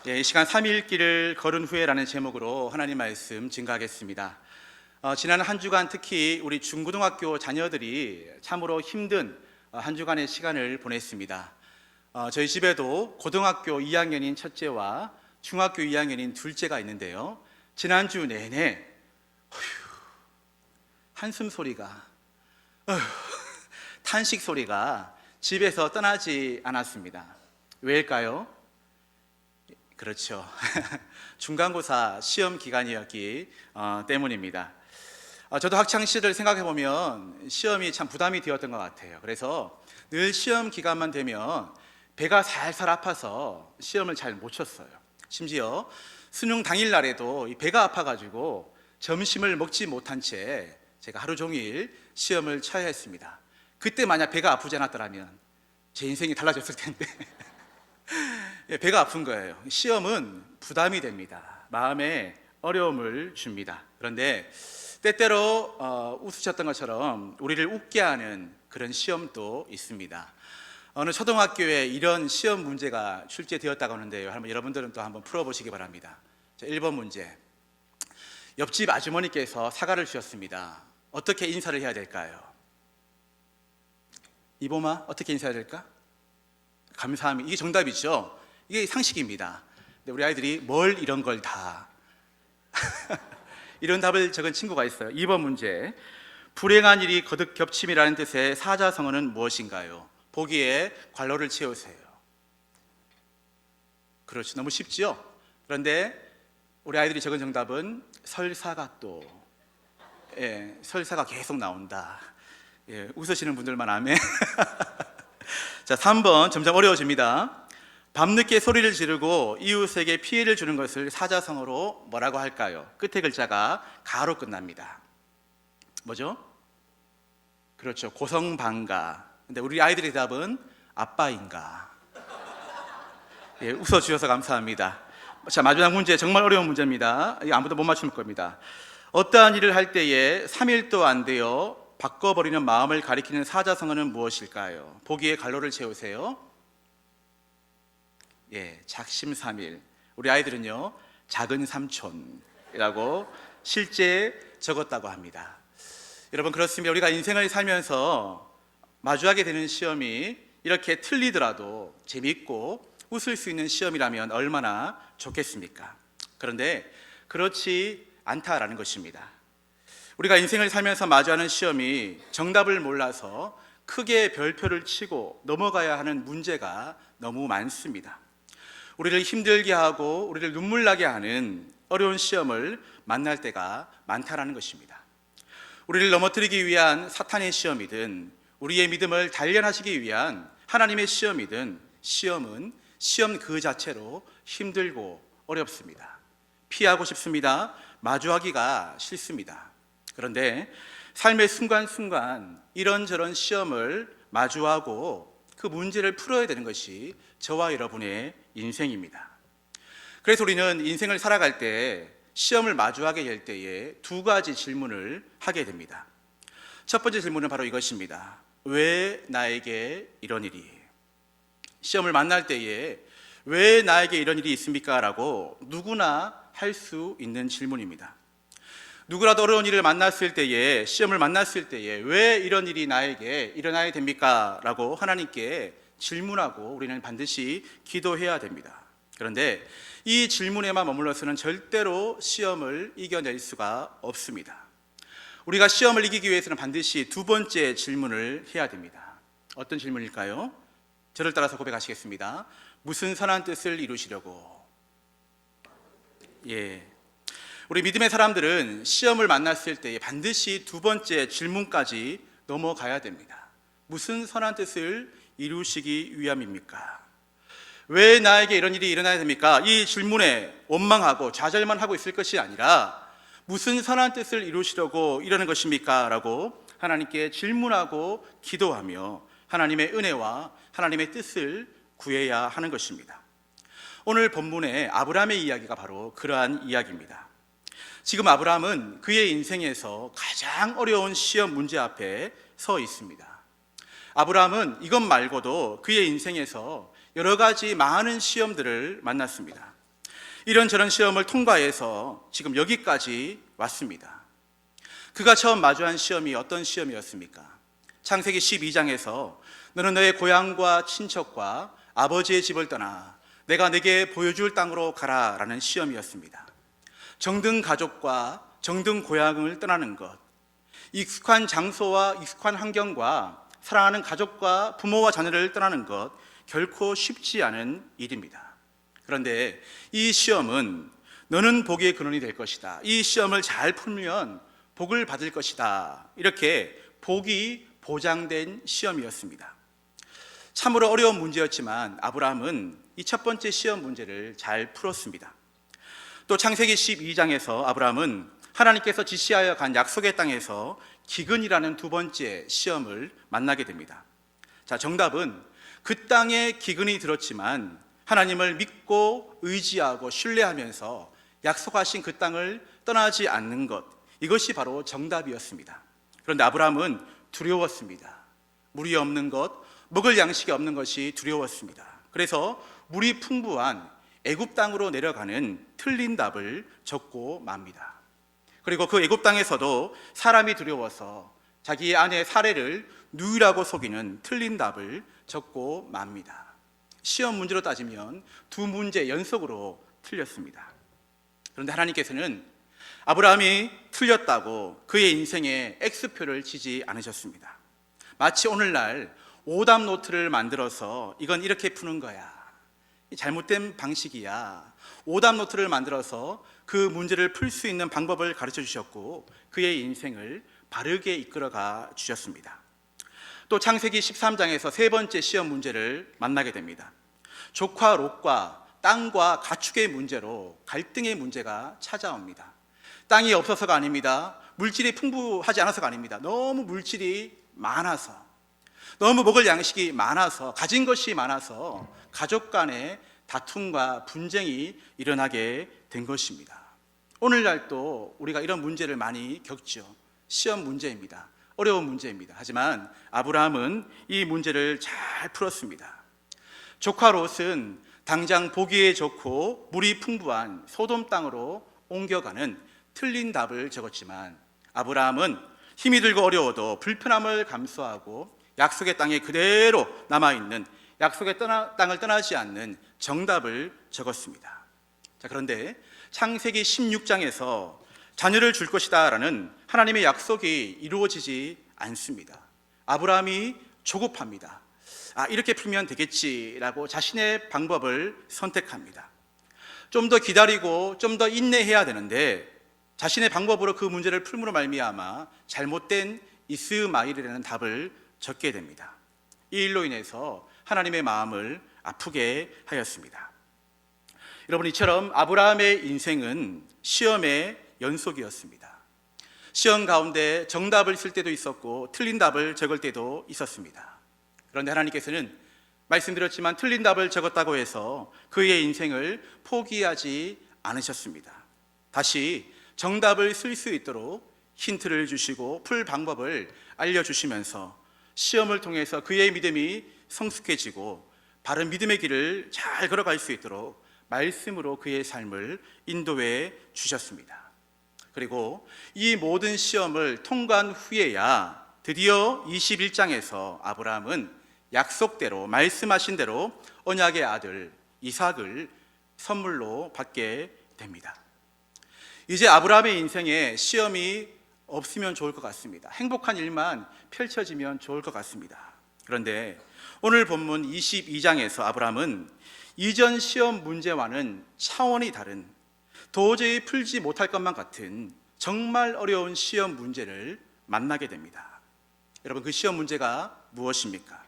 이 시간 3일길을 걸은 후에라는 제목으로 하나님 말씀 증거하겠습니다. 지난 한 주간 특히 우리 중고등학교 자녀들이 참으로 힘든 한 주간의 시간을 보냈습니다. 저희 집에도 고등학교 2학년인 첫째와 중학교 2학년인 둘째가 있는데요. 지난주 내내 한숨 소리가, 탄식 소리가 집에서 떠나지 않았습니다. 왜일까요? 그렇죠. 중간고사 시험 기간이었기 때문입니다. 저도 학창 시절을 생각해 보면 시험이 참 부담이 되었던 것 같아요. 그래서 늘 시험 기간만 되면 배가 살살 아파서 시험을 잘 못 쳤어요. 심지어 수능 당일 날에도 배가 아파가지고 점심을 먹지 못한 채 제가 하루 종일 시험을 쳐야 했습니다. 그때 만약 배가 아프지 않았더라면 제 인생이 달라졌을 텐데 배가 아픈 거예요. 시험은 부담이 됩니다. 마음에 어려움을 줍니다. 그런데 때때로 웃으셨던 것처럼 우리를 웃게 하는 그런 시험도 있습니다. 어느 초등학교에 이런 시험 문제가 출제되었다고 하는데요. 여러분들은 또 한번 풀어보시기 바랍니다. 자, 1번 문제. 옆집 아주머니께서 사과를 주셨습니다. 어떻게 인사를 해야 될까요? 이보마, 어떻게 인사해야 될까? 감사합니다. 이게 정답이죠. 이게 상식입니다. 근데 우리 아이들이 뭘 이런 걸 다 이런 답을 적은 친구가 있어요. 2번 문제. 불행한 일이 거듭 겹침이라는 뜻의 사자성어는 무엇인가요? 보기에 괄호를 채우세요. 그렇죠. 너무 쉽죠? 그런데 우리 아이들이 적은 정답은 설사각도. 설사가 계속 나온다. 웃으시는 분들만 아멘. 자, 3번 점점 어려워집니다. 밤늦게 소리를 지르고 이웃에게 피해를 주는 것을 사자성어로 뭐라고 할까요? 끝에 글자가 가로 끝납니다. 뭐죠? 그렇죠. 고성방가. 근데 우리 아이들의 답은 아빠인가. 웃어주셔서 감사합니다. 자, 마지막 문제, 정말 어려운 문제입니다. 이거 아무도 못 맞출 겁니다. 어떠한 일을 할 때에 3일도 안 되어 바꿔버리는 마음을 가리키는 사자성어는 무엇일까요? 보기에 괄호를 채우세요. 작심삼일. 우리 아이들은요, 작은 삼촌이라고 실제 적었다고 합니다. 여러분, 그렇습니다. 우리가 인생을 살면서 마주하게 되는 시험이 이렇게 틀리더라도 재밌고 웃을 수 있는 시험이라면 얼마나 좋겠습니까? 그런데 그렇지 않다라는 것입니다. 우리가 인생을 살면서 마주하는 시험이 정답을 몰라서 크게 별표를 치고 넘어가야 하는 문제가 너무 많습니다. 우리를 힘들게 하고 우리를 눈물 나게 하는 어려운 시험을 만날 때가 많다라는 것입니다. 우리를 넘어뜨리기 위한 사탄의 시험이든 우리의 믿음을 단련하시기 위한 하나님의 시험이든 시험은 시험 그 자체로 힘들고 어렵습니다. 피하고 싶습니다. 마주하기가 싫습니다. 그런데 삶의 순간순간 이런저런 시험을 마주하고 그 문제를 풀어야 되는 것이 저와 여러분의 인생입니다. 그래서 우리는 인생을 살아갈 때 시험을 마주하게 될 때에 두 가지 질문을 하게 됩니다. 첫 번째 질문은 바로 이것입니다. 왜 나에게 이런 일이? 시험을 만날 때에 왜 나에게 이런 일이 있습니까? 라고 누구나 할 수 있는 질문입니다. 누구라도 어려운 일을 만났을 때에, 시험을 만났을 때에 왜 이런 일이 나에게 일어나야 됩니까? 라고 하나님께 질문하고 우리는 반드시 기도해야 됩니다. 그런데 이 질문에만 머물러서는 절대로 시험을 이겨낼 수가 없습니다. 우리가 시험을 이기기 위해서는 반드시 두 번째 질문을 해야 됩니다. 어떤 질문일까요? 저를 따라서 고백하시겠습니다. 무슨 선한 뜻을 이루시려고? 우리 믿음의 사람들은 시험을 만났을 때 반드시 두 번째 질문까지 넘어가야 됩니다. 무슨 선한 뜻을 이루시기 위함입니까? 왜 나에게 이런 일이 일어나야 됩니까? 이 질문에 원망하고 좌절만 하고 있을 것이 아니라 무슨 선한 뜻을 이루시려고 이러는 것입니까? 라고 하나님께 질문하고 기도하며 하나님의 은혜와 하나님의 뜻을 구해야 하는 것입니다. 오늘 본문의 아브라함의 이야기가 바로 그러한 이야기입니다. 지금 아브라함은 그의 인생에서 가장 어려운 시험 문제 앞에 서 있습니다. 아브라함은 이것 말고도 그의 인생에서 여러 가지 많은 시험들을 만났습니다. 이런저런 시험을 통과해서 지금 여기까지 왔습니다. 그가 처음 마주한 시험이 어떤 시험이었습니까? 창세기 12장에서 너는 너의 고향과 친척과 아버지의 집을 떠나 내가 내게 보여줄 땅으로 가라 라는 시험이었습니다. 정든 가족과 정든 고향을 떠나는 것, 익숙한 장소와 익숙한 환경과 사랑하는 가족과 부모와 자녀를 떠나는 것 결코 쉽지 않은 일입니다. 그런데 이 시험은 너는 복의 근원이 될 것이다, 이 시험을 잘 풀면 복을 받을 것이다, 이렇게 복이 보장된 시험이었습니다. 참으로 어려운 문제였지만 아브라함은 이 첫 번째 시험 문제를 잘 풀었습니다. 또 창세기 12장에서 아브라함은 하나님께서 지시하여 간 약속의 땅에서 기근이라는 두 번째 시험을 만나게 됩니다. 자, 정답은 그 땅에 기근이 들었지만 하나님을 믿고 의지하고 신뢰하면서 약속하신 그 땅을 떠나지 않는 것, 이것이 바로 정답이었습니다. 그런데 아브라함은 두려웠습니다. 물이 없는 것, 먹을 양식이 없는 것이 두려웠습니다. 그래서 물이 풍부한 애굽 땅으로 내려가는 틀린 답을 적고 맙니다. 그리고 그 애굽 땅에서도 사람이 두려워서 자기의 아내 사례를 누이라고 속이는 틀린 답을 적고 맙니다. 시험 문제로 따지면 두 문제 연속으로 틀렸습니다. 그런데 하나님께서는 아브라함이 틀렸다고 그의 인생에 X표를 치지 않으셨습니다. 마치 오늘날 오답 노트를 만들어서 이건 이렇게 푸는 거야, 잘못된 방식이야, 오답 노트를 만들어서 그 문제를 풀 수 있는 방법을 가르쳐 주셨고 그의 인생을 바르게 이끌어가 주셨습니다. 또 창세기 13장에서 세 번째 시험 문제를 만나게 됩니다. 조카 롯과 땅과 가축의 문제로 갈등의 문제가 찾아옵니다. 땅이 없어서가 아닙니다. 물질이 풍부하지 않아서가 아닙니다. 너무 물질이 많아서, 너무 먹을 양식이 많아서, 가진 것이 많아서 가족 간의 다툼과 분쟁이 일어나게 된 것입니다. 오늘날도 우리가 이런 문제를 많이 겪죠. 시험 문제입니다. 어려운 문제입니다. 하지만 아브라함은 이 문제를 잘 풀었습니다. 조카 롯은 당장 보기에 좋고 물이 풍부한 소돔 땅으로 옮겨가는 틀린 답을 적었지만 아브라함은 힘이 들고 어려워도 불편함을 감수하고 약속의 땅에 그대로 남아있는, 약속의 땅을 떠나지 않는 정답을 적었습니다. 자, 그런데 창세기 16장에서 자녀를 줄 것이다 라는 하나님의 약속이 이루어지지 않습니다. 아브라함이 조급합니다. 이렇게 풀면 되겠지라고 자신의 방법을 선택합니다. 좀 더 기다리고 좀 더 인내해야 되는데 자신의 방법으로 그 문제를 풀므로 말미암아 잘못된 이스마엘이라는 답을 적게 됩니다. 이 일로 인해서 하나님의 마음을 아프게 하였습니다. 여러분, 이처럼 아브라함의 인생은 시험의 연속이었습니다. 시험 가운데 정답을 쓸 때도 있었고 틀린 답을 적을 때도 있었습니다. 그런데 하나님께서는 말씀드렸지만 틀린 답을 적었다고 해서 그의 인생을 포기하지 않으셨습니다. 다시 정답을 쓸 수 있도록 힌트를 주시고 풀 방법을 알려주시면서 시험을 통해서 그의 믿음이 성숙해지고 바른 믿음의 길을 잘 걸어갈 수 있도록 말씀으로 그의 삶을 인도해 주셨습니다. 그리고 이 모든 시험을 통과한 후에야 드디어 21장에서 아브라함은 약속대로, 말씀하신 대로 언약의 아들 이삭을 선물로 받게 됩니다. 이제 아브라함의 인생에 시험이 없으면 좋을 것 같습니다. 행복한 일만 펼쳐지면 좋을 것 같습니다. 그런데 오늘 본문 22장에서 아브라함은 이전 시험 문제와는 차원이 다른, 도저히 풀지 못할 것만 같은 정말 어려운 시험 문제를 만나게 됩니다. 여러분, 그 시험 문제가 무엇입니까?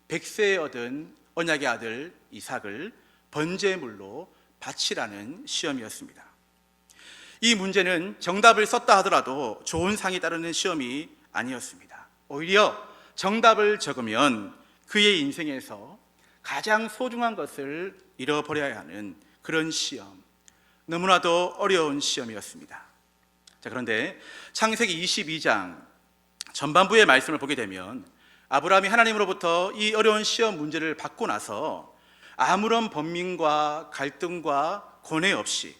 100세에 얻은 언약의 아들 이삭을 번제물로 바치라는 시험이었습니다. 이 문제는 정답을 썼다 하더라도 좋은 상이 따르는 시험이 아니었습니다. 오히려 정답을 적으면 그의 인생에서 가장 소중한 것을 잃어버려야 하는 그런 시험, 너무나도 어려운 시험이었습니다. 자, 그런데 창세기 22장 전반부의 말씀을 보게 되면 아브라함이 하나님으로부터 이 어려운 시험 문제를 받고 나서 아무런 번민과 갈등과 고뇌 없이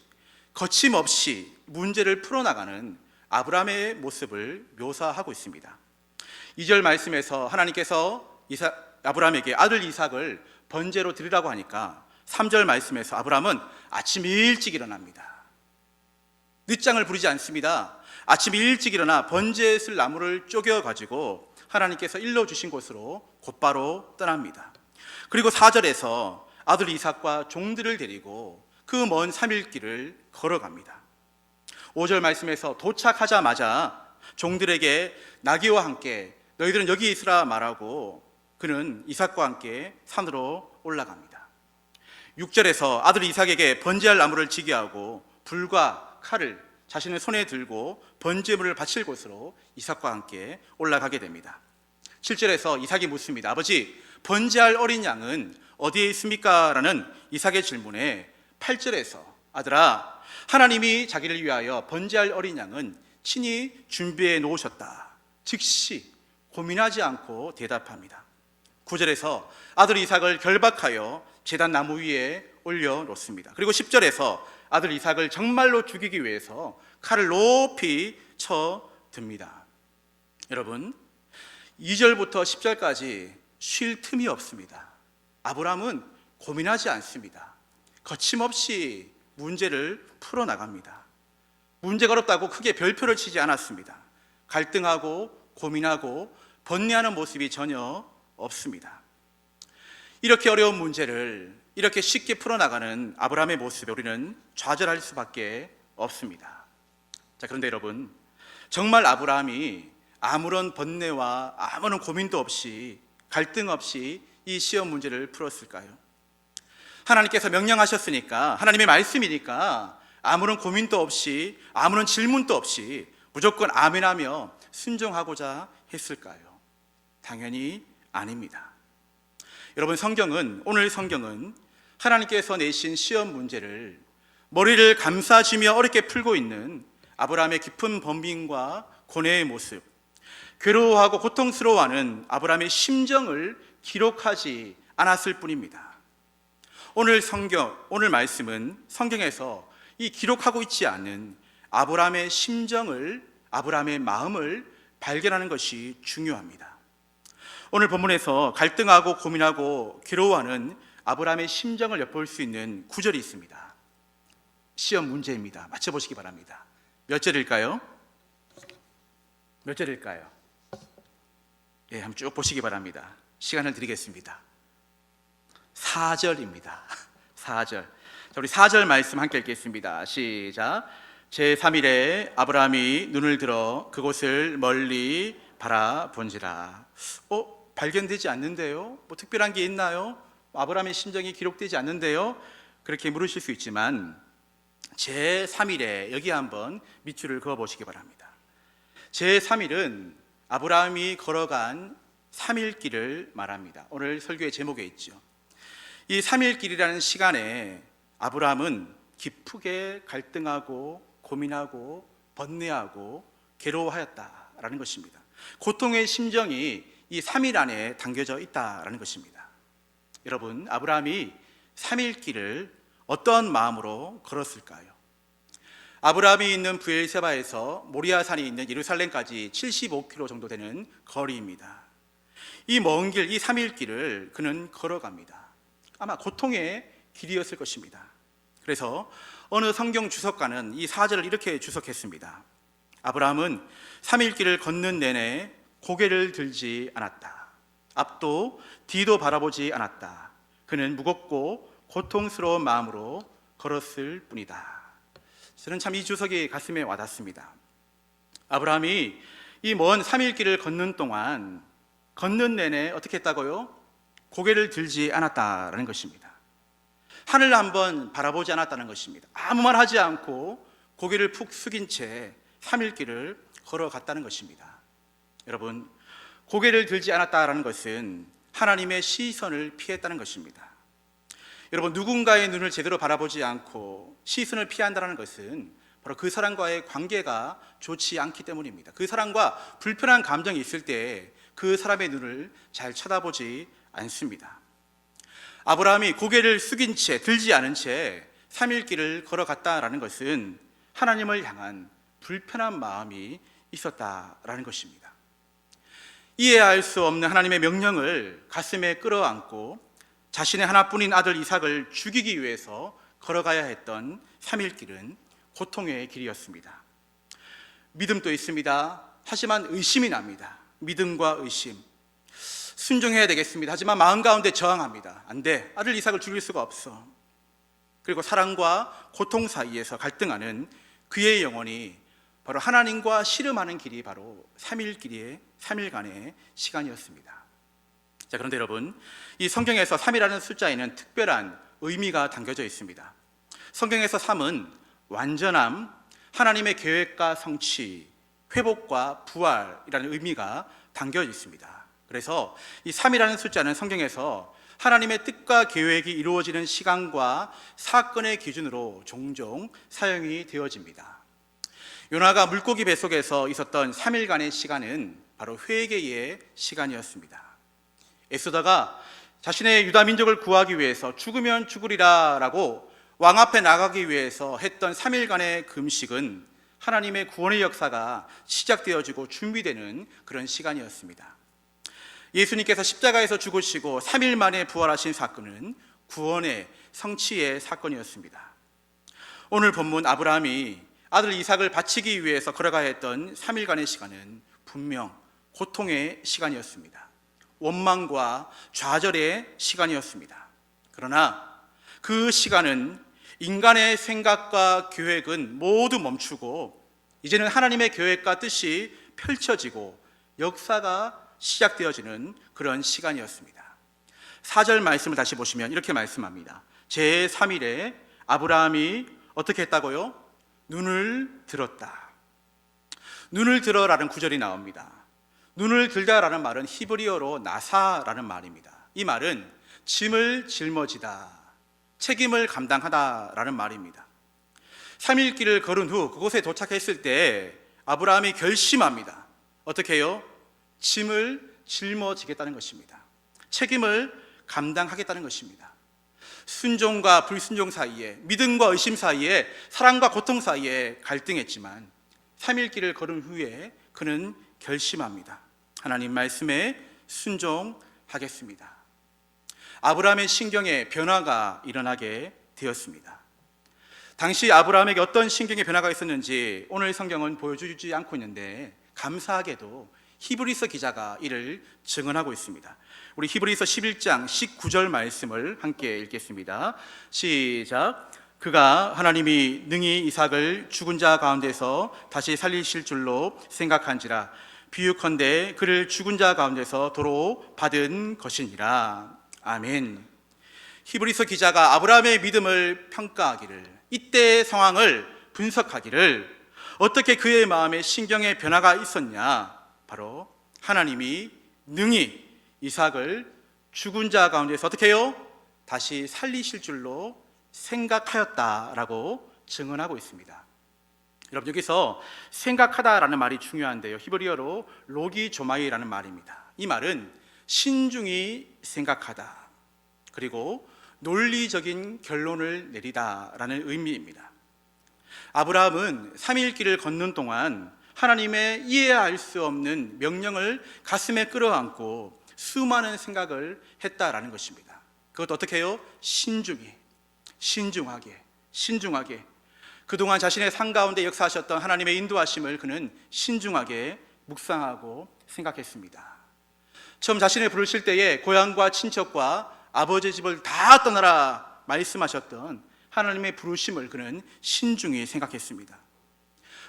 거침없이 문제를 풀어나가는 아브라함의 모습을 묘사하고 있습니다. 2절 말씀에서 하나님께서 아브라함에게 아들 이삭을 번제로 드리라고 하니까 3절 말씀에서 아브라함은 아침 일찍 일어납니다. 늦장을 부리지 않습니다. 아침 일찍 일어나 번제에 쓸 나무를 쪼개어가지고 하나님께서 일러주신 곳으로 곧바로 떠납니다. 그리고 4절에서 아들 이삭과 종들을 데리고 그 먼 3일 길을 걸어갑니다. 5절 말씀에서 도착하자마자 종들에게 나귀와 함께 너희들은 여기 있으라 말하고 그는 이삭과 함께 산으로 올라갑니다. 6절에서 아들 이삭에게 번제할 나무를 지게 하고 불과 칼을 자신의 손에 들고 번제물을 바칠 곳으로 이삭과 함께 올라가게 됩니다. 7절에서 이삭이 묻습니다. 아버지, 번제할 어린 양은 어디에 있습니까? 라는 이삭의 질문에 8절에서 아들아, 하나님이 자기를 위하여 번제할 어린 양은 친히 준비해 놓으셨다. 즉시 고민하지 않고 대답합니다. 9절에서 아들 이삭을 결박하여 제단 나무 위에 올려놓습니다. 그리고 10절에서 아들 이삭을 정말로 죽이기 위해서 칼을 높이 쳐듭니다. 여러분, 2절부터 10절까지 쉴 틈이 없습니다. 아브라함은 고민하지 않습니다. 거침없이 문제를 풀어나갑니다. 문제가 어렵다고 크게 별표를 치지 않았습니다. 갈등하고 고민하고 번뇌하는 모습이 전혀 없습니다. 이렇게 어려운 문제를 이렇게 쉽게 풀어나가는 아브라함의 모습에 우리는 좌절할 수밖에 없습니다. 자, 그런데 여러분, 정말 아브라함이 아무런 번뇌와 아무런 고민도 없이 갈등 없이 이 시험 문제를 풀었을까요? 하나님께서 명령하셨으니까, 하나님의 말씀이니까 아무런 고민도 없이 아무런 질문도 없이 무조건 아멘하며 순종하고자 했을까요? 당연히 아닙니다. 여러분, 오늘 성경은 하나님께서 내신 시험 문제를 머리를 감싸쥐며 어렵게 풀고 있는 아브라함의 깊은 번민과 고뇌의 모습, 괴로워하고 고통스러워하는 아브라함의 심정을 기록하지 않았을 뿐입니다. 오늘 말씀은 성경에서 이 기록하고 있지 않은 아브라함의 심정을, 아브라함의 마음을 발견하는 것이 중요합니다. 오늘 본문에서 갈등하고 고민하고 괴로워하는 아브라함의 심정을 엿볼 수 있는 구절이 있습니다. 시험 문제입니다. 맞춰보시기 바랍니다. 몇 절일까요? 몇 절일까요? 예, 한번 쭉 보시기 바랍니다. 시간을 드리겠습니다. 4절입니다. 4절. 자, 우리 4절 말씀 함께 읽겠습니다. 시작. 제3일에 아브라함이 눈을 들어 그곳을 멀리 바라본지라. 발견되지 않는데요? 뭐 특별한 게 있나요? 아브라함의 심정이 기록되지 않는데요? 그렇게 물으실 수 있지만 제3일에 여기 한번 밑줄을 그어 보시기 바랍니다. 제3일은 아브라함이 걸어간 3일 길을 말합니다. 오늘 설교의 제목에 있죠. 이 3일 길이라는 시간에 아브라함은 기쁘게 갈등하고 고민하고 번뇌하고 괴로워하였다라는 것입니다. 고통의 심정이 이 3일 안에 담겨져 있다라는 것입니다. 여러분, 아브라함이 3일 길을 어떤 마음으로 걸었을까요? 아브라함이 있는 브엘세바에서 모리아산이 있는 예루살렘까지 75km 정도 되는 거리입니다. 이 먼 길, 이 3일 길을 그는 걸어갑니다. 아마 고통의 길이었을 것입니다. 그래서 어느 성경 주석가는 이 4절을 이렇게 주석했습니다. 아브라함은 3일 길을 걷는 내내 고개를 들지 않았다. 앞도 뒤도 바라보지 않았다. 그는 무겁고 고통스러운 마음으로 걸었을 뿐이다. 저는 참 이 주석이 가슴에 와닿습니다. 아브라함이 이 먼 3일 길을 걷는 동안 걷는 내내 어떻게 했다고요? 고개를 들지 않았다라는 것입니다. 하늘을 한번 바라보지 않았다는 것입니다. 아무 말 하지 않고 고개를 푹 숙인 채 3일 길을 걸어갔다는 것입니다. 여러분, 고개를 들지 않았다라는 것은 하나님의 시선을 피했다는 것입니다. 여러분, 누군가의 눈을 제대로 바라보지 않고 시선을 피한다는 것은 바로 그 사람과의 관계가 좋지 않기 때문입니다. 그 사람과 불편한 감정이 있을 때 그 사람의 눈을 잘 쳐다보지 않습니다. 아브라함이 고개를 숙인 채, 들지 않은 채 3일길을 걸어갔다라는 것은 하나님을 향한 불편한 마음이 있었다라는 것입니다. 이해할 수 없는 하나님의 명령을 가슴에 끌어안고 자신의 하나뿐인 아들 이삭을 죽이기 위해서 걸어가야 했던 3일길은 고통의 길이었습니다. 믿음도 있습니다. 하지만 의심이 납니다. 믿음과 의심. 순종해야 되겠습니다. 하지만 마음 가운데 저항합니다. 안 돼. 아들 이삭을 죽일 수가 없어. 그리고 사랑과 고통 사이에서 갈등하는 그의 영혼이 바로 하나님과 씨름하는 길이 바로 3일간의 시간이었습니다. 자, 그런데 여러분, 이 성경에서 3이라는 숫자에는 특별한 의미가 담겨져 있습니다. 성경에서 3은 완전함, 하나님의 계획과 성취, 회복과 부활이라는 의미가 담겨 있습니다. 그래서 이 3이라는 숫자는 성경에서 하나님의 뜻과 계획이 이루어지는 시간과 사건의 기준으로 종종 사용이 되어집니다. 요나가 물고기 뱃속에서 있었던 3일간의 시간은 바로 회개의 시간이었습니다. 에스더가 자신의 유다 민족을 구하기 위해서 죽으면 죽으리라 라고 왕 앞에 나가기 위해서 했던 3일간의 금식은 하나님의 구원의 역사가 시작되어지고 준비되는 그런 시간이었습니다. 예수님께서 십자가에서 죽으시고 3일 만에 부활하신 사건은 구원의 성취의 사건이었습니다. 오늘 본문 아브라함이 아들 이삭을 바치기 위해서 걸어가야 했던 3일간의 시간은 분명 고통의 시간이었습니다. 원망과 좌절의 시간이었습니다. 그러나 그 시간은 인간의 생각과 계획은 모두 멈추고 이제는 하나님의 계획과 뜻이 펼쳐지고 역사가 시작되어지는 그런 시간이었습니다. 4절 말씀을 다시 보시면 이렇게 말씀합니다. 제3일에 아브라함이 어떻게 했다고요? 눈을 들었다. 눈을 들어라는 구절이 나옵니다. 눈을 들다라는 말은 히브리어로 나사라는 말입니다. 이 말은 짐을 짊어지다, 책임을 감당하다라는 말입니다. 3일 길을 걸은 후 그곳에 도착했을 때 아브라함이 결심합니다. 어떻게 해요? 짐을 짊어지겠다는 것입니다. 책임을 감당하겠다는 것입니다. 순종과 불순종 사이에, 믿음과 의심 사이에, 사랑과 고통 사이에 갈등했지만 3일 길을 걸은 후에 그는 결심합니다. 하나님 말씀에 순종하겠습니다. 아브라함의 신경에 변화가 일어나게 되었습니다. 당시 아브라함에게 어떤 신경의 변화가 있었는지 오늘 성경은 보여주지 않고 있는데 감사하게도 히브리서 기자가 이를 증언하고 있습니다. 우리 히브리서 11장 19절 말씀을 함께 읽겠습니다. 시작. 그가 하나님이 능히 이삭을 죽은 자 가운데서 다시 살리실 줄로 생각한지라 비유컨대 그를 죽은 자 가운데서 도로 받은 것이니라. 아멘. 히브리서 기자가 아브라함의 믿음을 평가하기를, 이때의 상황을 분석하기를, 어떻게 그의 마음에 신경의 변화가 있었냐, 바로 하나님이 능히 이삭을 죽은 자 가운데서 어떻게 해요? 다시 살리실 줄로 생각하였다라고 증언하고 있습니다. 여러분, 여기서 생각하다라는 말이 중요한데요, 히브리어로 로기조마이라는 말입니다. 이 말은 신중히 생각하다, 그리고 논리적인 결론을 내리다라는 의미입니다. 아브라함은 3일 길을 걷는 동안 하나님의 이해할 수 없는 명령을 가슴에 끌어안고 수많은 생각을 했다라는 것입니다. 그것도 어떻게 해요? 신중하게 그동안 자신의 삶 가운데 역사하셨던 하나님의 인도하심을 그는 신중하게 묵상하고 생각했습니다. 처음 자신을 부르실 때에 고향과 친척과 아버지 집을 다 떠나라 말씀하셨던 하나님의 부르심을 그는 신중히 생각했습니다.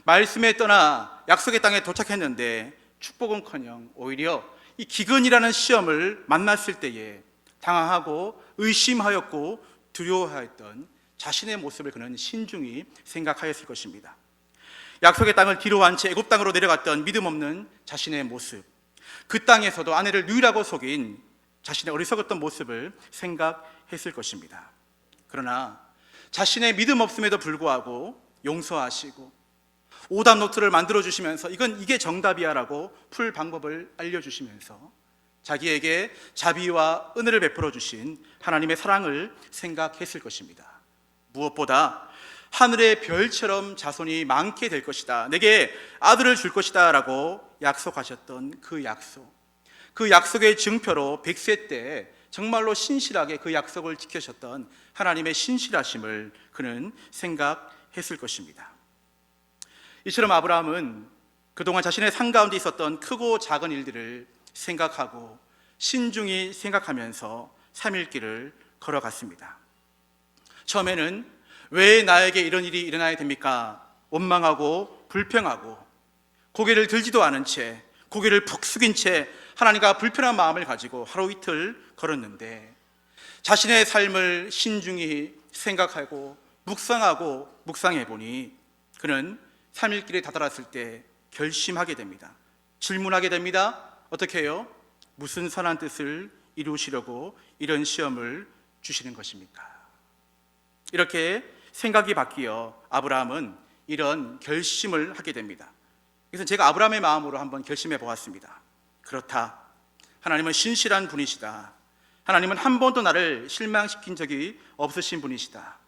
말씀에 떠나 약속의 땅에 도착했는데 축복은커녕 오히려 이 기근이라는 시험을 만났을 때에 당황하고 의심하였고 두려워하였던 자신의 모습을 그는 신중히 생각하였을 것입니다. 약속의 땅을 뒤로한 채 애굽 땅으로 내려갔던 믿음 없는 자신의 모습, 그 땅에서도 아내를 누이라고 속인 자신의 어리석었던 모습을 생각했을 것입니다. 그러나 자신의 믿음 없음에도 불구하고 용서하시고 오답 노트를 만들어주시면서 이게 정답이야 라고 풀 방법을 알려주시면서 자기에게 자비와 은혜를 베풀어 주신 하나님의 사랑을 생각했을 것입니다. 무엇보다 하늘의 별처럼 자손이 많게 될 것이다, 내게 아들을 줄 것이다 라고 약속하셨던 그 약속, 그 약속의 증표로 100세 때 정말로 신실하게 그 약속을 지키셨던 하나님의 신실하심을 그는 생각했을 것입니다. 이처럼 아브라함은 그동안 자신의 삶 가운데 있었던 크고 작은 일들을 생각하고 신중히 생각하면서 3일길을 걸어갔습니다. 처음에는 왜 나에게 이런 일이 일어나야 됩니까? 원망하고 불평하고 고개를 들지도 않은 채, 고개를 푹 숙인 채 하나님과 불편한 마음을 가지고 하루 이틀 걸었는데, 자신의 삶을 신중히 생각하고 묵상해 보니 그는 3일길에 다다랐을 때 결심하게 됩니다. 질문하게 됩니다. 어떻게 해요? 무슨 선한 뜻을 이루시려고 이런 시험을 주시는 것입니까? 이렇게 생각이 바뀌어 아브라함은 이런 결심을 하게 됩니다. 그래서 제가 아브라함의 마음으로 한번 결심해 보았습니다. 그렇다, 하나님은 신실한 분이시다. 하나님은 한 번도 나를 실망시킨 적이 없으신 분이시다.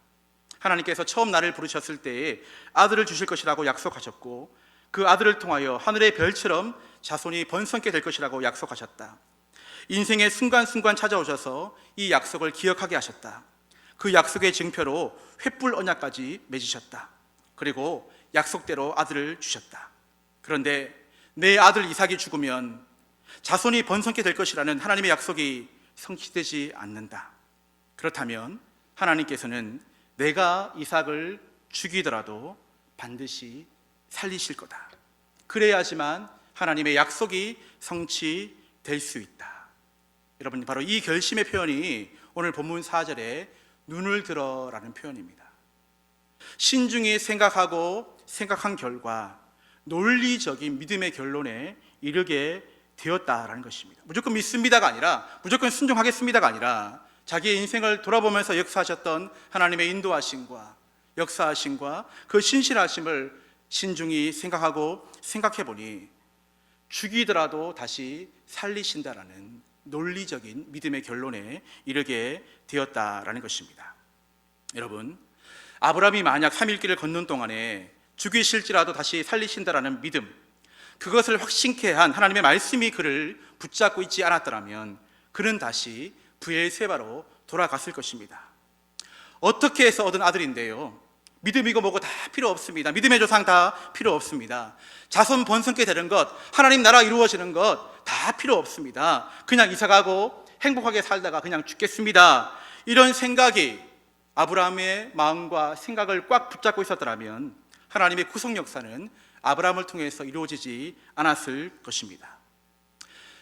하나님께서 처음 나를 부르셨을 때에 아들을 주실 것이라고 약속하셨고, 그 아들을 통하여 하늘의 별처럼 자손이 번성케 될 것이라고 약속하셨다. 인생의 순간순간 찾아오셔서 이 약속을 기억하게 하셨다. 그 약속의 증표로 횃불 언약까지 맺으셨다. 그리고 약속대로 아들을 주셨다. 그런데 내 아들 이삭이 죽으면 자손이 번성케 될 것이라는 하나님의 약속이 성취되지 않는다. 그렇다면 하나님께서는 내가 이삭을 죽이더라도 반드시 살리실 거다. 그래야지만 하나님의 약속이 성취될 수 있다. 여러분, 바로 이 결심의 표현이 오늘 본문 4절에 눈을 들어라는 표현입니다. 신중히 생각한 결과 논리적인 믿음의 결론에 이르게 되었다라는 것입니다. 무조건 믿습니다가 아니라, 무조건 순종하겠습니다가 아니라, 자기의 인생을 돌아보면서 역사하셨던 하나님의 인도하심과 역사하심과 그 신실하심을 신중히 생각해 보니 죽이더라도 다시 살리신다라는 논리적인 믿음의 결론에 이르게 되었다라는 것입니다. 여러분, 아브라함이 만약 3일길을 걷는 동안에 죽이실지라도 다시 살리신다라는 믿음, 그것을 확신케 한 하나님의 말씀이 그를 붙잡고 있지 않았더라면 그는 다시 브엘세바로 돌아갔을 것입니다. 어떻게 해서 얻은 아들인데요, 믿음이고 뭐고 다 필요 없습니다. 믿음의 조상 다 필요 없습니다. 자손 번성케 되는 것, 하나님 나라 이루어지는 것 다 필요 없습니다. 그냥 이사가고 행복하게 살다가 그냥 죽겠습니다. 이런 생각이 아브라함의 마음과 생각을 꽉 붙잡고 있었더라면 하나님의 구속 역사는 아브라함을 통해서 이루어지지 않았을 것입니다.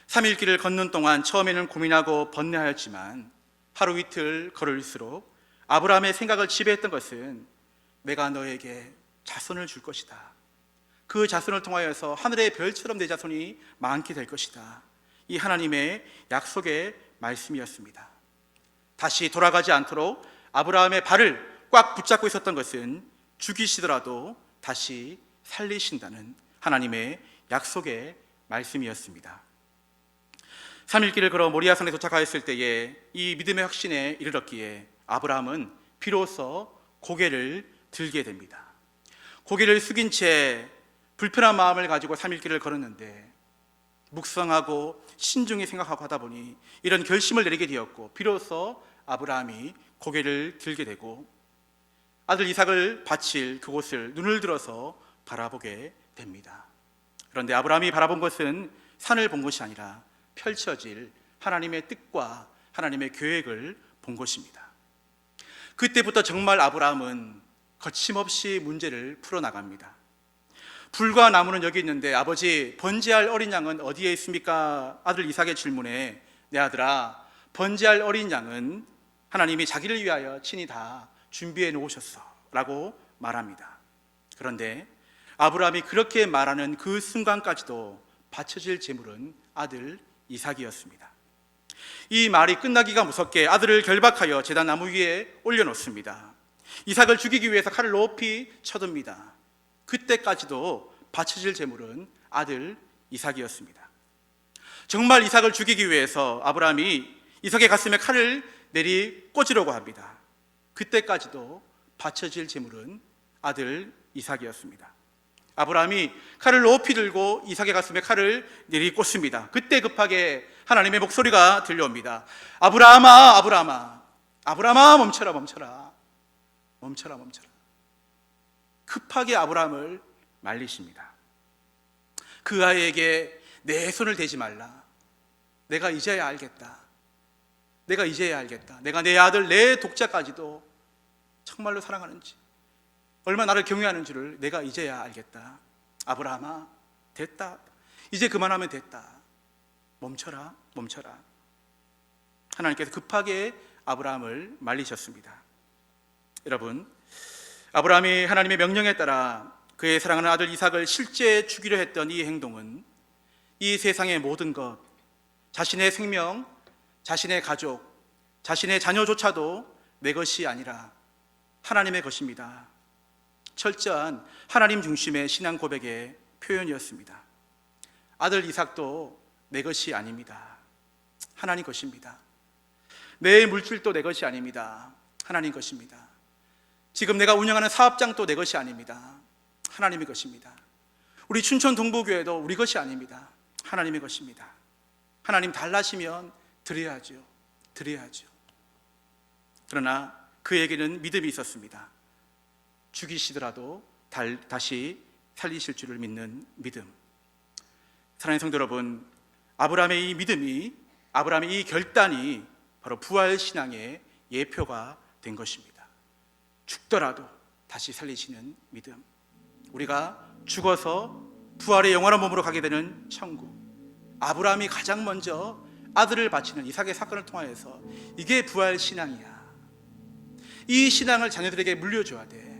3일길을 걷는 동안 처음에는 고민하고 번뇌하였지만 하루 이틀 걸을수록 아브라함의 생각을 지배했던 것은 내가 너에게 자손을 줄 것이다. 그 자손을 통하여서 하늘의 별처럼 내 자손이 많게 될 것이다. 이 하나님의 약속의 말씀이었습니다. 다시 돌아가지 않도록 아브라함의 발을 꽉 붙잡고 있었던 것은 죽이시더라도 다시 살리신다는 하나님의 약속의 말씀이었습니다. 3일길을 걸어 모리아산에 도착하였을 때에 이 믿음의 확신에 이르렀기에 아브라함은 비로소 고개를 들게 됩니다. 고개를 숙인 채 불편한 마음을 가지고 3일길을 걸었는데 묵상하고 신중히 생각하고 하다 보니 이런 결심을 내리게 되었고, 비로소 아브라함이 고개를 들게 되고 아들 이삭을 바칠 그곳을 눈을 들어서 바라보게 됩니다. 그런데 아브라함이 바라본 것은 산을 본 것이 아니라 펼쳐질 하나님의 뜻과 하나님의 계획을 본 것입니다. 그때부터 정말 아브라함은 거침없이 문제를 풀어나갑니다. 불과 나무는 여기 있는데 아버지, 번제할 어린 양은 어디에 있습니까? 아들 이삭의 질문에 내 아들아, 번제할 어린 양은 하나님이 자기를 위하여 친히 다 준비해 놓으셨어 라고 말합니다. 그런데 아브라함이 그렇게 말하는 그 순간까지도 바쳐질 제물은 아들 이삭이었습니다. 이 말이 끝나기가 무섭게 아들을 결박하여 제단 나무 위에 올려놓습니다. 이삭을 죽이기 위해서 칼을 높이 쳐듭니다. 그때까지도 바쳐질 제물은 아들 이삭이었습니다. 정말 이삭을 죽이기 위해서 아브라함이 이삭의 가슴에 칼을 내리 꽂으려고 합니다. 그때까지도 바쳐질 제물은 아들 이삭이었습니다. 아브라함이 칼을 높이 들고 이삭의 가슴에 칼을 내리꽂습니다. 그때 급하게 하나님의 목소리가 들려옵니다. 아브라함아, 아브라함아, 아브라함아, 멈춰라, 멈춰라, 멈춰라, 멈춰라. 급하게 아브라함을 말리십니다. 그 아이에게 내 손을 대지 말라. 내가 이제야 알겠다. 내가 이제야 알겠다. 내가 내 아들, 내 독자까지도 정말로 사랑하는지, 얼마나 나를 경외하는 줄을 내가 이제야 알겠다. 아브라함아, 됐다. 이제 그만하면 됐다. 멈춰라, 멈춰라. 하나님께서 급하게 아브라함을 말리셨습니다. 여러분, 아브라함이 하나님의 명령에 따라 그의 사랑하는 아들 이삭을 실제 죽이려 했던 이 행동은 이 세상의 모든 것, 자신의 생명, 자신의 가족, 자신의 자녀조차도 내 것이 아니라 하나님의 것입니다. 철저한 하나님 중심의 신앙 고백의 표현이었습니다. 아들 이삭도 내 것이 아닙니다. 하나님 것입니다. 내 물질도 내 것이 아닙니다. 하나님 것입니다. 지금 내가 운영하는 사업장도 내 것이 아닙니다. 하나님의 것입니다. 우리 춘천 동부교회도 우리 것이 아닙니다. 하나님의 것입니다. 하나님 달라시면 드려야죠. 드려야죠. 그러나 그에게는 믿음이 있었습니다. 죽이시더라도 다시 살리실 줄을 믿는 믿음. 사랑하는 성도 여러분, 아브라함의 이 믿음이, 아브라함의 이 결단이 바로 부활신앙의 예표가 된 것입니다. 죽더라도 다시 살리시는 믿음. 우리가 죽어서 부활의 영원한 몸으로 가게 되는 천국, 아브라함이 가장 먼저 아들을 바치는 이삭의 사건을 통하여서 이게 부활신앙이야. 이 신앙을 자녀들에게 물려줘야 돼.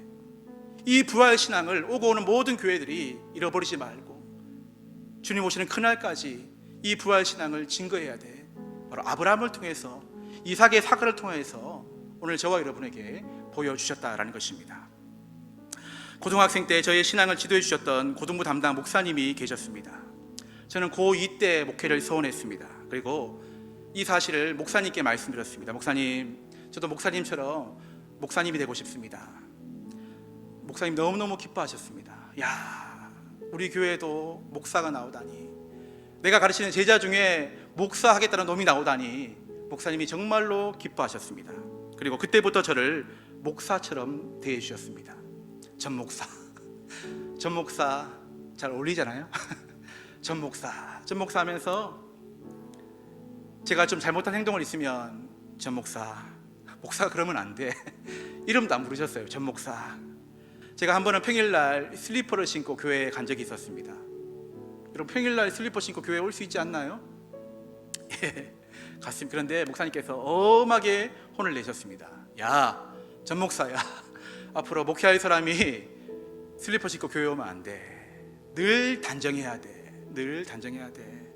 이 부활신앙을 오고 오는 모든 교회들이 잃어버리지 말고 주님 오시는 그날까지 이 부활신앙을 증거해야 돼. 바로 아브라함을 통해서, 이삭의 사건을 통해서 오늘 저와 여러분에게 보여주셨다라는 것입니다. 고등학생 때 저의 신앙을 지도해 주셨던 고등부 담당 목사님이 계셨습니다. 저는 고2 때 목회를 서원했습니다. 그리고 이 사실을 목사님께 말씀드렸습니다. 목사님, 저도 목사님처럼 목사님이 되고 싶습니다. 목사님 너무너무 기뻐하셨습니다. 야, 우리 교회도 목사가 나오다니, 내가 가르치는 제자 중에 목사하겠다는 놈이 나오다니, 목사님이 정말로 기뻐하셨습니다. 그리고 그때부터 저를 목사처럼 대해 주셨습니다. 전 목사, 전 목사 잘 어울리잖아요. 전 목사 하면서 제가 좀 잘못한 행동을 있으면 전 목사, 목사가 그러면 안 돼. 이름도 안 부르셨어요. 전 목사. 제가 한 번은 평일날 슬리퍼를 신고 교회에 간 적이 있었습니다. 여러분, 평일날 슬리퍼 신고 교회에 올 수 있지 않나요? 예, 갔습니다. 그런데 목사님께서 엄하게 혼을 내셨습니다. 야, 전 목사야, 앞으로 목회할 사람이 슬리퍼 신고 교회 오면 안 돼. 늘 단정해야 돼. 늘 단정해야 돼.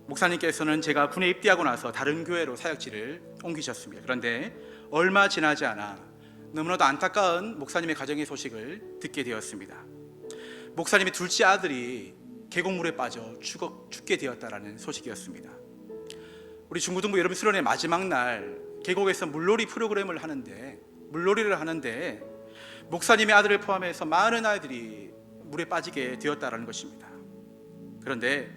목사님께서는 제가 군에 입대하고 나서 다른 교회로 사역지를 옮기셨습니다. 그런데 얼마 지나지 않아 너무나도 안타까운 목사님의 가정의 소식을 듣게 되었습니다. 목사님의 둘째 아들이 계곡물에 빠져 죽게 되었다라는 소식이었습니다. 우리 중고등부 여름 수련회 마지막 날 계곡에서 물놀이를 하는데 목사님의 아들을 포함해서 많은 아이들이 물에 빠지게 되었다라는 것입니다. 그런데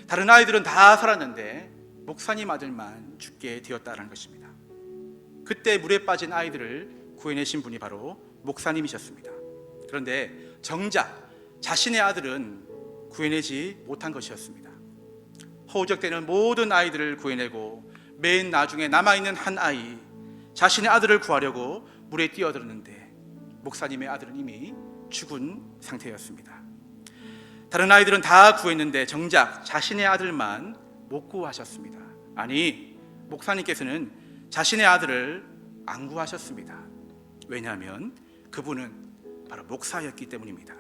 다른 아이들은 다 살았는데 목사님 아들만 죽게 되었다라는 것입니다. 그때 물에 빠진 아이들을 구해내신 분이 바로 목사님이셨습니다. 그런데 정작 자신의 아들은 구해내지 못한 것이었습니다. 호적되는 모든 아이들을 구해내고 맨 나중에 남아있는 한 아이, 자신의 아들을 구하려고 물에 뛰어들었는데 목사님의 아들은 이미 죽은 상태였습니다. 다른 아이들은 다 구했는데 정작 자신의 아들만 못 구하셨습니다. 아니, 목사님께서는 자신의 아들을 안 구하셨습니다. 왜냐하면 그분은 바로 목사였기 때문입니다.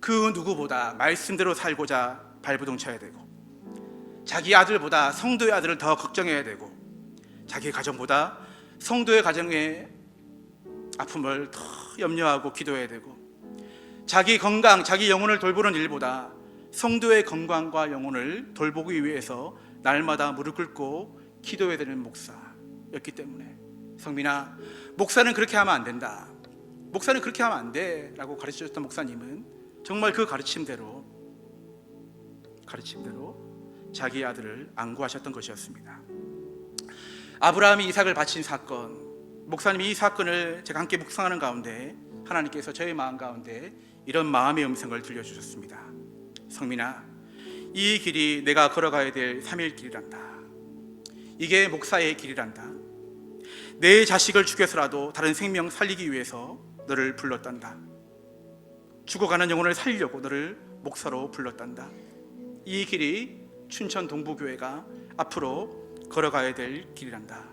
그 누구보다 말씀대로 살고자 발버둥 쳐야 되고, 자기 아들보다 성도의 아들을 더 걱정해야 되고, 자기 가정보다 성도의 가정의 아픔을 더 염려하고 기도해야 되고, 자기 건강, 자기 영혼을 돌보는 일보다 성도의 건강과 영혼을 돌보기 위해서 날마다 무릎 꿇고 기도해야 되는 목사였기 때문에 성민아, 목사는 그렇게 하면 안 된다, 목사는 그렇게 하면 안 돼 라고 가르쳐줬던 목사님은 정말 그 가르침대로 자기 아들을 안구하셨던 것이었습니다. 아브라함이 이삭을 바친 사건, 목사님이 이 사건을 제가 함께 묵상하는 가운데 하나님께서 저의 마음 가운데 이런 마음의 음성을 들려주셨습니다. 성민아, 이 길이 내가 걸어가야 될 3일 길이란다. 이게 목사의 길이란다. 내 자식을 죽여서라도 다른 생명 살리기 위해서 너를 불렀단다. 죽어가는 영혼을 살리려고 너를 목사로 불렀단다. 이 길이 춘천 동부교회가 앞으로 걸어가야 될 길이란다.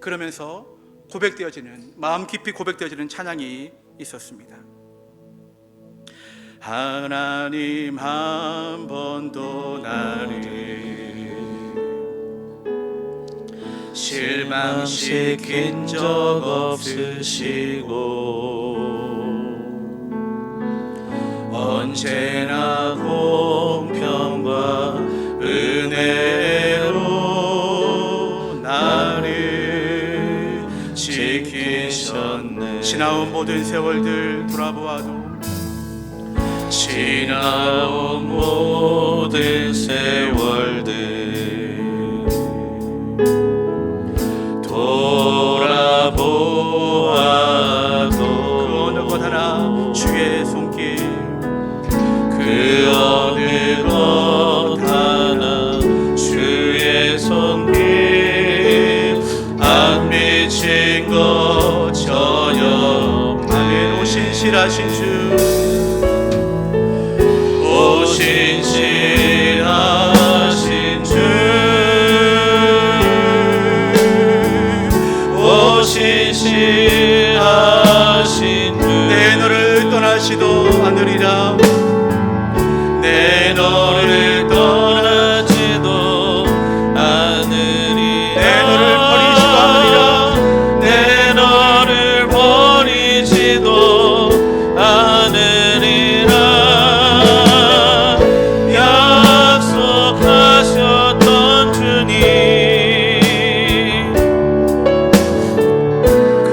그러면서 고백되어지는, 마음 깊이 고백되어지는 찬양이 있었습니다. 하나님 한 번도 나를 실망시킨 적 없으시고 언제나 공평과 은혜로 나를 지키셨네. 지나온 모든 세월들 돌아보아도, 지나온 모든 세월들 돌아보아도 그 어느 것 하나 주의 손길, 그 어느 것 하나 주의 손길 안 미친 것 전혀 없네. 오신실하신 주, 오신실하신 주, 오신실하신 주, 내 너를 떠나시도 않으리라. 내 너를 떠나지도 않으리라. 내 너를 버리지도 않으리라. 내 너를 버리지도 않으리라. 약속하셨던 주님, 그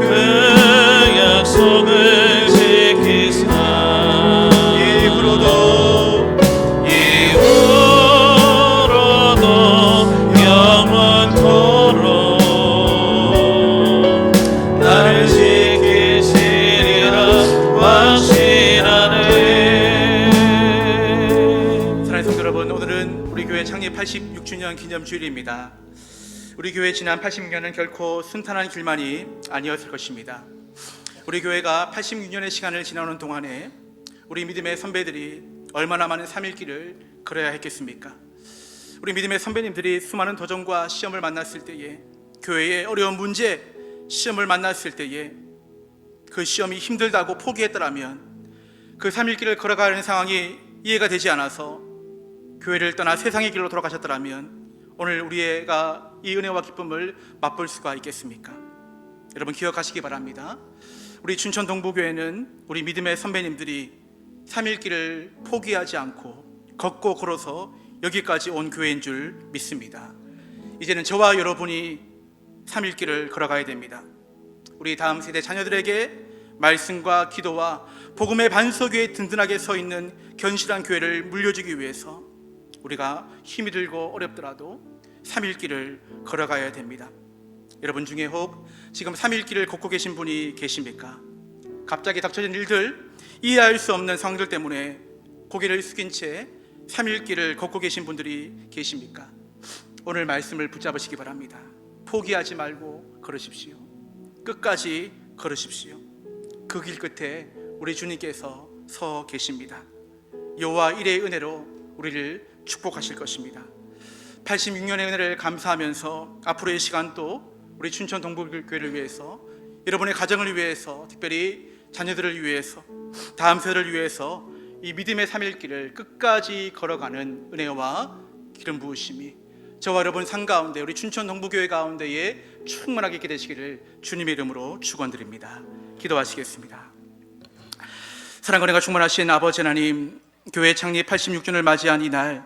약속을 지키사 이후로도 영원토록 나를 지키시리라 확신하네. 사랑하는 성도 여러분, 오늘은 우리 교회 창립 86주년 기념주일입니다. 우리 교회 지난 86년은 결코 순탄한 길만이 아니었을 것입니다. 우리 교회가 86년의 시간을 지나오는 동안에 우리 믿음의 선배들이 얼마나 많은 3일길을 걸어야 했겠습니까? 우리 믿음의 선배님들이 수많은 도전과 시험을 만났을 때에, 교회의 어려운 문제, 시험을 만났을 때에 그 시험이 힘들다고 포기했더라면, 그 3일길을 걸어가는 상황이 이해가 되지 않아서 교회를 떠나 세상의 길로 돌아가셨더라면 오늘 우리가 이 은혜와 기쁨을 맛볼 수가 있겠습니까? 여러분 기억하시기 바랍니다. 우리 춘천 동부교회는 우리 믿음의 선배님들이 3일길을 포기하지 않고 걷고 걸어서 여기까지 온 교회인 줄 믿습니다. 이제는 저와 여러분이 3일길을 걸어가야 됩니다. 우리 다음 세대 자녀들에게 말씀과 기도와 복음의 반석 위에 든든하게 서 있는 견실한 교회를 물려주기 위해서 우리가 힘이 들고 어렵더라도 3일길을 걸어가야 됩니다. 여러분 중에 혹 지금 3일길을 걷고 계신 분이 계십니까? 갑자기 닥쳐진 일들, 이해할 수 없는 상황들 때문에 고개를 숙인 채 3일길을 걷고 계신 분들이 계십니까? 오늘 말씀을 붙잡으시기 바랍니다. 포기하지 말고 걸으십시오. 끝까지 걸으십시오. 그 길 끝에 우리 주님께서 서 계십니다. 여호와 일의 은혜로 우리를 축복하실 것입니다. 86년의 은혜를 감사하면서 앞으로의 시간도 우리 춘천 동부교회를 위해서, 여러분의 가정을 위해서, 특별히 자녀들을 위해서, 다음 세대를 위해서 이 믿음의 3일길을 끝까지 걸어가는 은혜와 기름 부으심이 저와 여러분 삶 가운데, 우리 춘천 동부교회 가운데에 충만하게 있게 되시기를 주님의 이름으로 축원드립니다. 기도하시겠습니다. 사랑과 은혜가 충만하신 아버지 하나님, 교회 창립 86주년을 맞이한 이날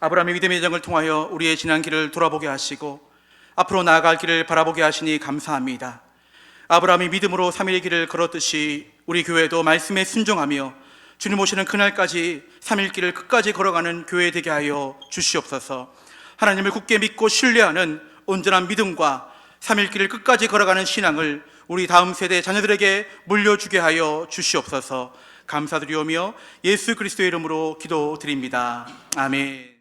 아브라함의 믿음의 여정을 통하여 우리의 지난 길을 돌아보게 하시고 앞으로 나아갈 길을 바라보게 하시니 감사합니다. 아브라함이 믿음으로 3일의 길을 걸었듯이 우리 교회도 말씀에 순종하며 주님 오시는 그날까지 3일 길을 끝까지 걸어가는 교회 되게 하여 주시옵소서. 하나님을 굳게 믿고 신뢰하는 온전한 믿음과 3일 길을 끝까지 걸어가는 신앙을 우리 다음 세대 자녀들에게 물려주게 하여 주시옵소서. 감사드리오며 예수 그리스도의 이름으로 기도드립니다. 아멘.